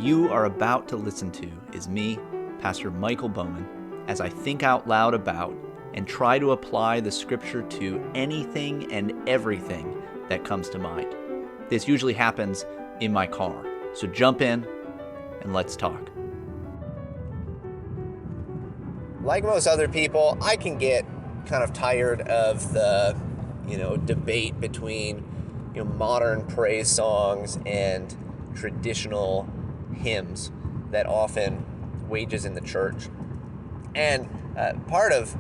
you are about to listen to is me, Pastor Michael Bowman, as I think out loud about and try to apply the scripture to anything and everything that comes to mind. This usually happens in my car, so jump in and let's talk. Like most other people, I can get kind of tired of the, debate between, modern praise songs and traditional hymns that often wages in the church. And part of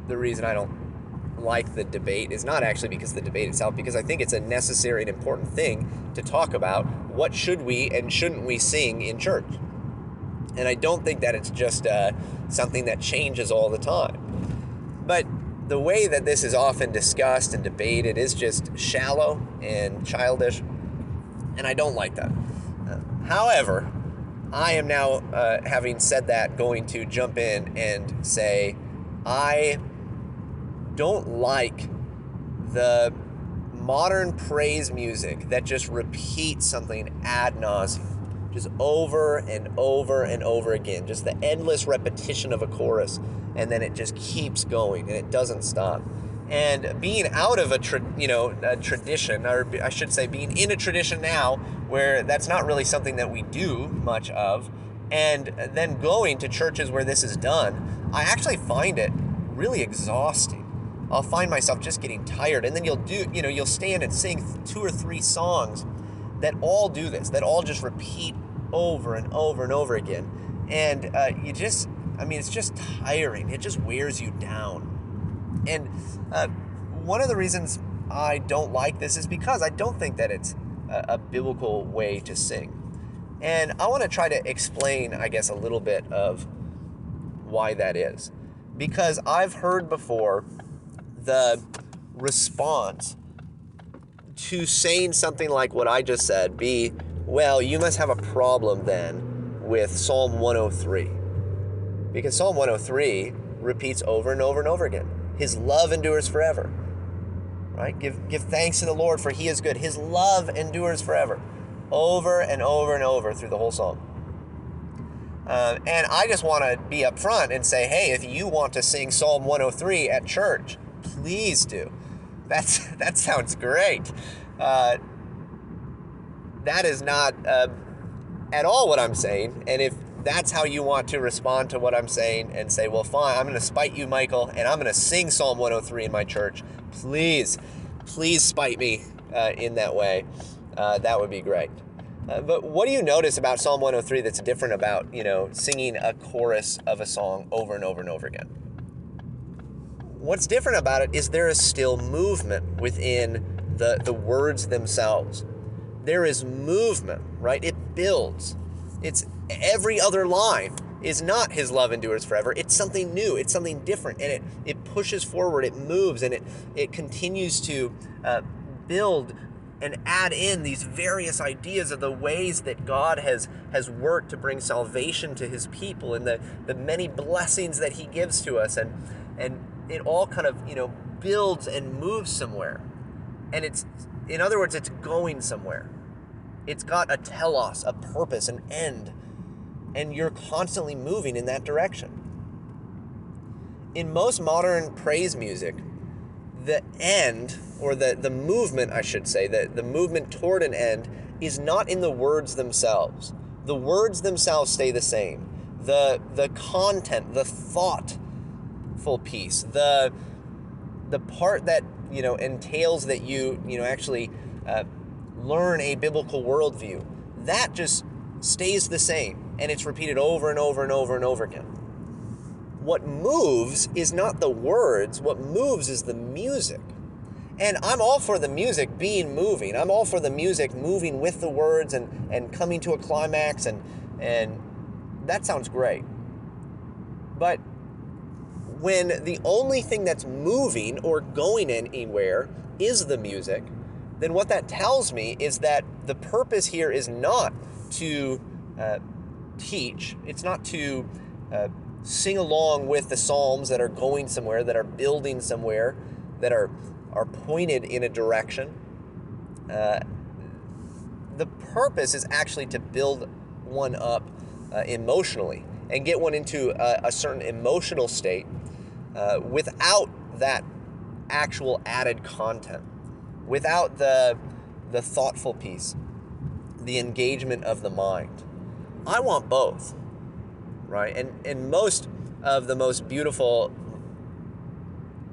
the reason I don't like the debate is not actually because of the debate itself, because I think it's a necessary and important thing to talk about what should we and shouldn't we sing in church. And I don't think that it's just something that changes all the time. But the way that this is often discussed and debated is just shallow and childish, and I don't like that. However, I am now, having said that, going to jump in and say I don't like the modern praise music that just repeats something ad nauseam, just over and over and over again, just the endless repetition of a chorus, and then it just keeps going and it doesn't stop. And being out of a tradition, or I should say being in a tradition now where that's not really something that we do much of, and then going to churches where this is done, I actually find it really exhausting. I'll find myself just getting tired, and then you'll stand and sing 2 or 3 songs that all do this, that all just repeat over and over and over again. And it's just tiring. It just wears you down. And one of the reasons I don't like this is because I don't think that it's a biblical way to sing. And I want to try to explain, I guess, a little bit of why that is. Because I've heard before the response to saying something like what I just said be, well, you must have a problem then with Psalm 103. Because Psalm 103 repeats over and over and over again. His love endures forever. Right? Give thanks to the Lord, for he is good. His love endures forever. Over and over and over through the whole psalm. And I just want to be upfront and say, hey, if you want to sing Psalm 103 at church, please do. That sounds great. That is not at all what I'm saying. And if that's how you want to respond to what I'm saying and say, well, fine, I'm going to spite you, Michael, and I'm going to sing Psalm 103 in my church, please spite me in that way. That would be great. But what do you notice about Psalm 103 that's different about, singing a chorus of a song over and over and over again? What's different about it is there is still movement within the words themselves. There is movement, right? It builds. It's every other line is not his love endures forever. It's something new. It's something different. And it pushes forward. It moves. And it continues to build and add in these various ideas of the ways that God has worked to bring salvation to his people and the many blessings that he gives to us. And it all kind of, builds and moves somewhere. And in other words, it's going somewhere. It's got a telos, a purpose, an end. And you're constantly moving in that direction. In most modern praise music, the end, or the movement, I should say, the movement toward an end is not in the words themselves. The words themselves stay the same. The content, the thoughtful piece, the part that, entails that you actually learn a biblical worldview, that just stays the same. And it's repeated over and over and over and over again. What moves is not the words. What moves is the music. And I'm all for the music being moving. I'm all for the music moving with the words and coming to a climax. And that sounds great. But when the only thing that's moving or going anywhere is the music, then what that tells me is that the purpose here is not to teach. It's not to sing along with the psalms that are going somewhere, that are building somewhere, that are pointed in a direction. The purpose is actually to build one up emotionally and get one into a certain emotional state without that actual added content, without the thoughtful piece, the engagement of the mind. I want both, right? And most of the most beautiful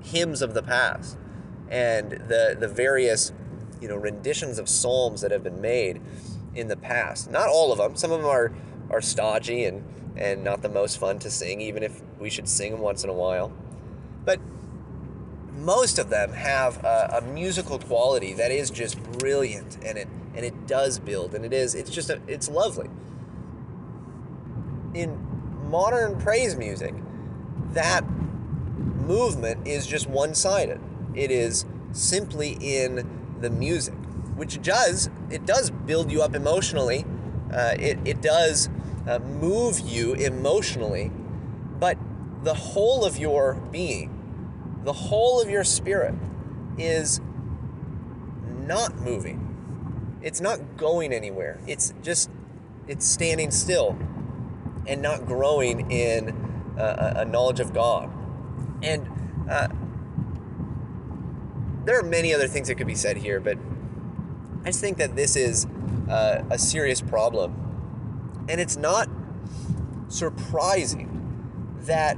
hymns of the past and the various renditions of psalms that have been made in the past, not all of them, some of them are stodgy and not the most fun to sing, even if we should sing them once in a while, but most of them have a musical quality that is just brilliant, and it does build, and it's lovely. In modern praise music, that movement is just one-sided. It is simply in the music, which does build you up emotionally. It does move you emotionally, but the whole of your being, the whole of your spirit is not moving. It's not going anywhere. It's standing still and not growing in a knowledge of God. And there are many other things that could be said here, but I just think that this is a serious problem. And it's not surprising that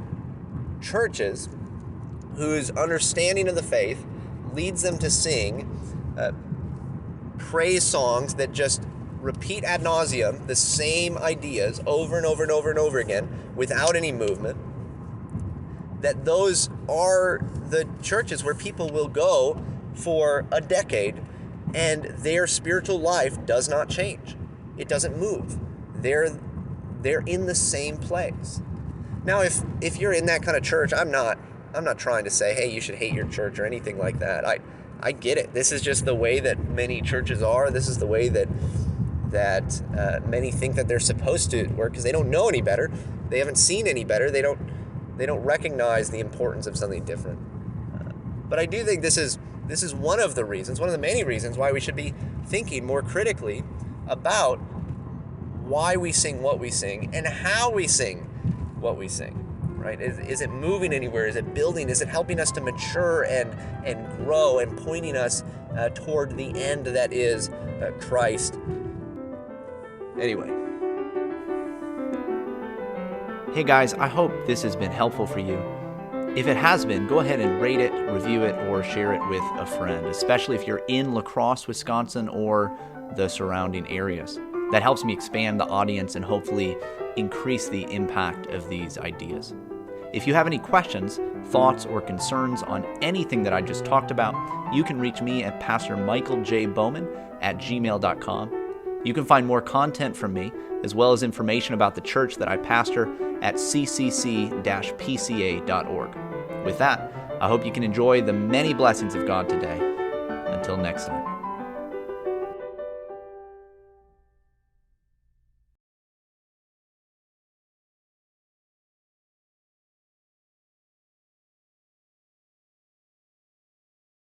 churches whose understanding of the faith leads them to sing praise songs that just repeat ad nauseam the same ideas over and over and over and over again without any movement, that those are the churches where people will go for a decade and their spiritual life does not change. It doesn't move. They're in the same place. Now, if you're in that kind of church, I'm not trying to say, hey, you should hate your church or anything like that. I get it. This is just the way that many churches are. This is the way that many think that they're supposed to work because they don't know any better. They haven't seen any better. They don't recognize the importance of something different. But I do think this is one of the many reasons why we should be thinking more critically about why we sing what we sing and how we sing what we sing, right? Is it moving anywhere? Is it building? Is it helping us to mature and grow and pointing us toward the end that is Christ? Anyway. Hey guys, I hope this has been helpful for you. If it has been, go ahead and rate it, review it, or share it with a friend, especially if you're in La Crosse, Wisconsin, or the surrounding areas. That helps me expand the audience and hopefully increase the impact of these ideas. If you have any questions, thoughts, or concerns on anything that I just talked about, you can reach me at pastormichaeljbowman@gmail.com. You can find more content from me, as well as information about the church that I pastor at ccc-pca.org. With that, I hope you can enjoy the many blessings of God today. Until next time.